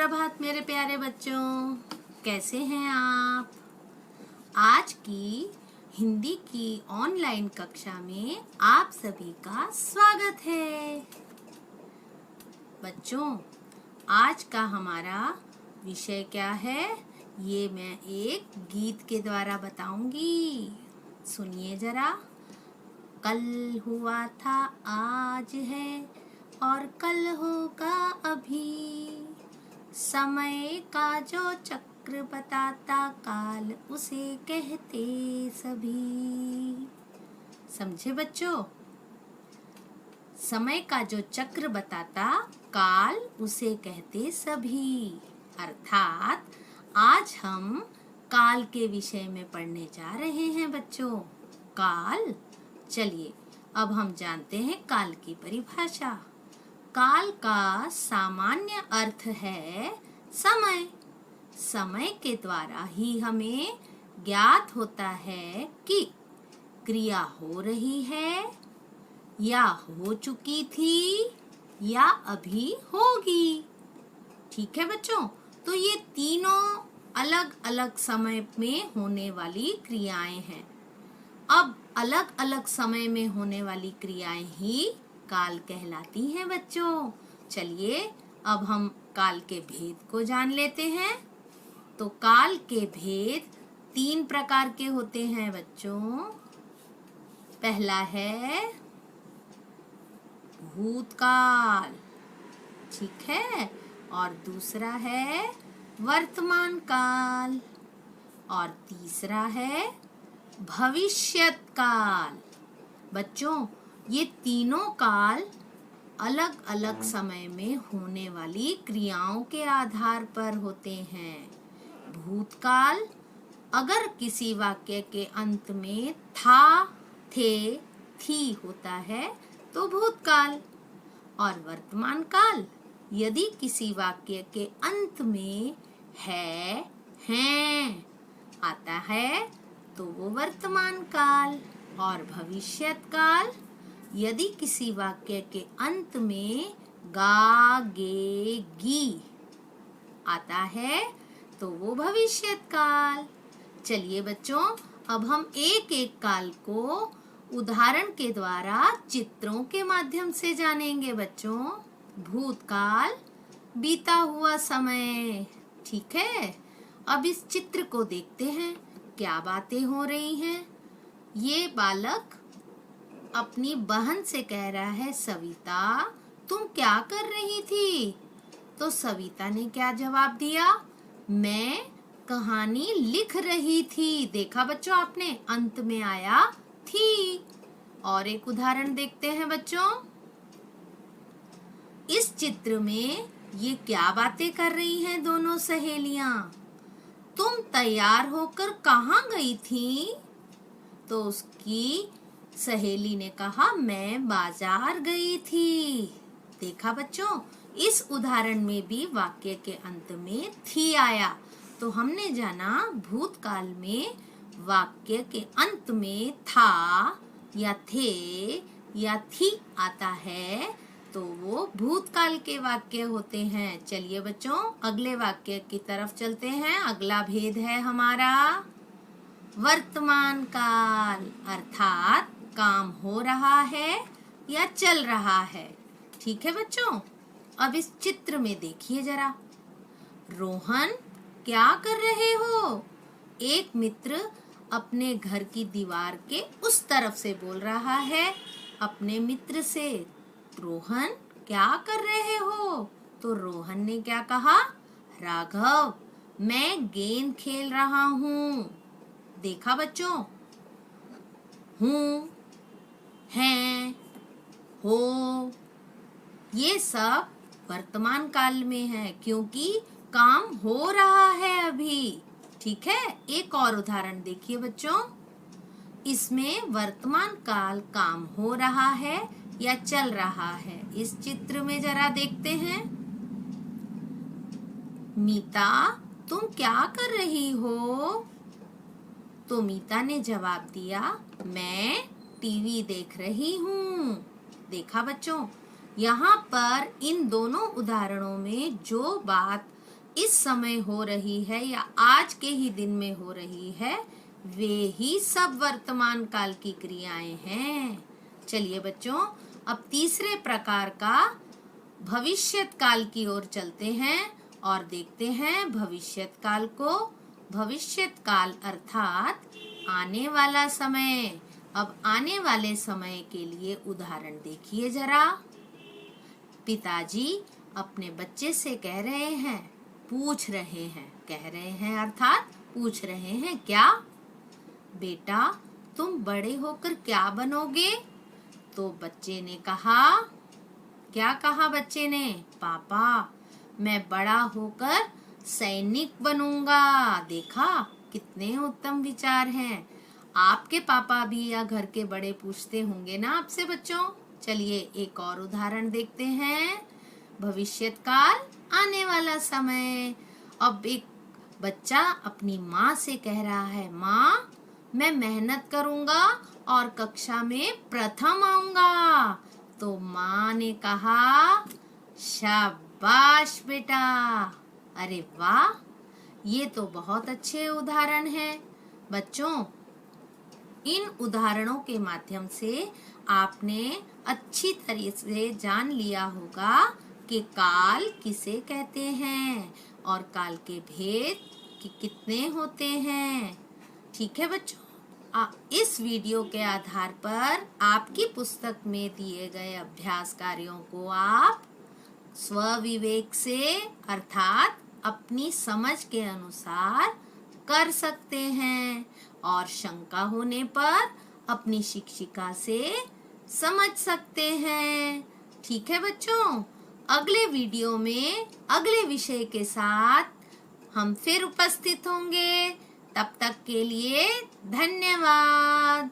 सुप्रभात मेरे प्यारे बच्चों, कैसे हैं आप। आज की हिंदी की ऑनलाइन कक्षा में आप सभी का स्वागत है। बच्चों, आज का हमारा विषय क्या है, ये मैं एक गीत के द्वारा बताऊंगी। सुनिए जरा। कल हुआ था आज है और कल होगा अभी, समय का जो चक्र बताता काल उसे कहते सभी। समझे बच्चों? समय का जो चक्र बताता काल उसे कहते सभी। अर्थात आज हम काल के विषय में पढ़ने जा रहे हैं बच्चों। काल। चलिए अब हम जानते हैं काल की परिभाषा। काल का सामान्य अर्थ है समय। समय के द्वारा ही हमें ज्ञात होता है कि क्रिया हो रही है या हो चुकी थी या अभी होगी। ठीक है बच्चों, तो ये तीनों अलग अलग समय में होने वाली क्रियाएं हैं। अब अलग अलग समय में होने वाली क्रियाएं ही काल कहलाती हैं बच्चों। चलिए अब हम काल के भेद को जान लेते हैं। तो काल के भेद 3 प्रकार के होते हैं बच्चों। पहला है भूतकाल, ठीक है, और दूसरा है वर्तमान काल, और तीसरा है भविष्यत काल। बच्चों, ये तीनों काल अलग अलग समय में होने वाली क्रियाओं के आधार पर होते हैं। भूतकाल अगर किसी वाक्य के अंत में था, थे, थी होता है तो भूतकाल, और वर्तमान काल यदि किसी वाक्य के अंत में है, हैं आता है तो वो वर्तमान काल, और भविष्यत काल यदि किसी वाक्य के अंत में गा, गे, गी आता है तो वो भविष्यत काल। चलिए बच्चों, अब हम एक एक काल को उदाहरण के द्वारा चित्रों के माध्यम से जानेंगे बच्चों। भूतकाल, बीता हुआ समय, ठीक है। अब इस चित्र को देखते हैं, क्या बातें हो रही हैं। ये बालक अपनी बहन से कह रहा है, सविता तुम क्या कर रही थी? तो सविता ने क्या जवाब दिया? मैं कहानी लिख रही थी। देखा बच्चों आपने, अंत में आया थी। और एक उदाहरण देखते हैं बच्चों। इस चित्र में ये क्या बातें कर रही हैं दोनों सहेलियां? तुम तैयार होकर कहाँ गई थी? तो उसकी सहेली ने कहा, मैं बाजार गई थी। देखा बच्चों, इस उदाहरण में भी वाक्य के अंत में थी आया, तो हमने जाना भूतकाल में वाक्य के अंत में था या थे या थी आता है तो वो भूतकाल के वाक्य होते हैं। चलिए बच्चों, अगले वाक्य की तरफ चलते हैं। अगला भेद है हमारा वर्तमान काल, अर्थात काम हो रहा है या चल रहा है। ठीक है बच्चों, अब इस चित्र में देखिए जरा। रोहन, क्या कर रहे हो? एक मित्र अपने घर की दीवार के उस तरफ से बोल रहा है अपने मित्र से, रोहन क्या कर रहे हो? तो रोहन ने क्या कहा? राघव, मैं गेंद खेल रहा हूँ। देखा बच्चों, हूँ, हैं, हो, ये सब वर्तमान काल में है क्योंकि काम हो रहा है अभी। ठीक है, एक और उदाहरण देखिए बच्चों। इसमें वर्तमान काल काम हो रहा है या चल रहा है। इस चित्र में जरा देखते हैं। मीता, तुम क्या कर रही हो? तो मीता ने जवाब दिया, मैं टीवी देख रही हूँ। देखा बच्चों, यहाँ पर इन दोनों उदाहरणों में जो बात इस समय हो रही है या आज के ही दिन में हो रही है, वे ही सब वर्तमान काल की क्रियाएं हैं। चलिए बच्चों, अब तीसरे प्रकार का भविष्यत काल की ओर चलते हैं और देखते हैं भविष्यत काल को। भविष्यत काल अर्थात आने वाला समय। अब आने वाले समय के लिए उदाहरण देखिए जरा। पिताजी अपने बच्चे से कह रहे हैं, पूछ रहे हैं, कह रहे हैं अर्थात पूछ रहे हैं, क्या बेटा तुम बड़े होकर क्या बनोगे? तो बच्चे ने कहा, क्या कहा बच्चे ने? पापा मैं बड़ा होकर सैनिक बनूंगा। देखा कितने उत्तम विचार हैं। आपके पापा भी या घर के बड़े पूछते होंगे ना आपसे बच्चों। चलिए एक और उदाहरण देखते हैं। भविष्यत काल, आने वाला समय। अब एक बच्चा अपनी माँ से कह रहा है, माँ मैं मेहनत करूंगा और कक्षा में प्रथम आऊंगा। तो माँ ने कहा, शाबाश बेटा। अरे वाह, ये तो बहुत अच्छे उदाहरण हैं। बच्चों, इन उदाहरणों के माध्यम से आपने अच्छी तरह से जान लिया होगा कि काल किसे कहते हैं और काल के भेद कितने होते हैं। ठीक है बच्चों, इस वीडियो के आधार पर आपकी पुस्तक में दिए गए अभ्यास कार्यों को आप स्वविवेक से अर्थात अपनी समझ के अनुसार कर सकते हैं और शंका होने पर अपनी शिक्षिका से समझ सकते हैं। ठीक है बच्चों, अगले वीडियो में अगले विषय के साथ हम फिर उपस्थित होंगे। तब तक के लिए धन्यवाद।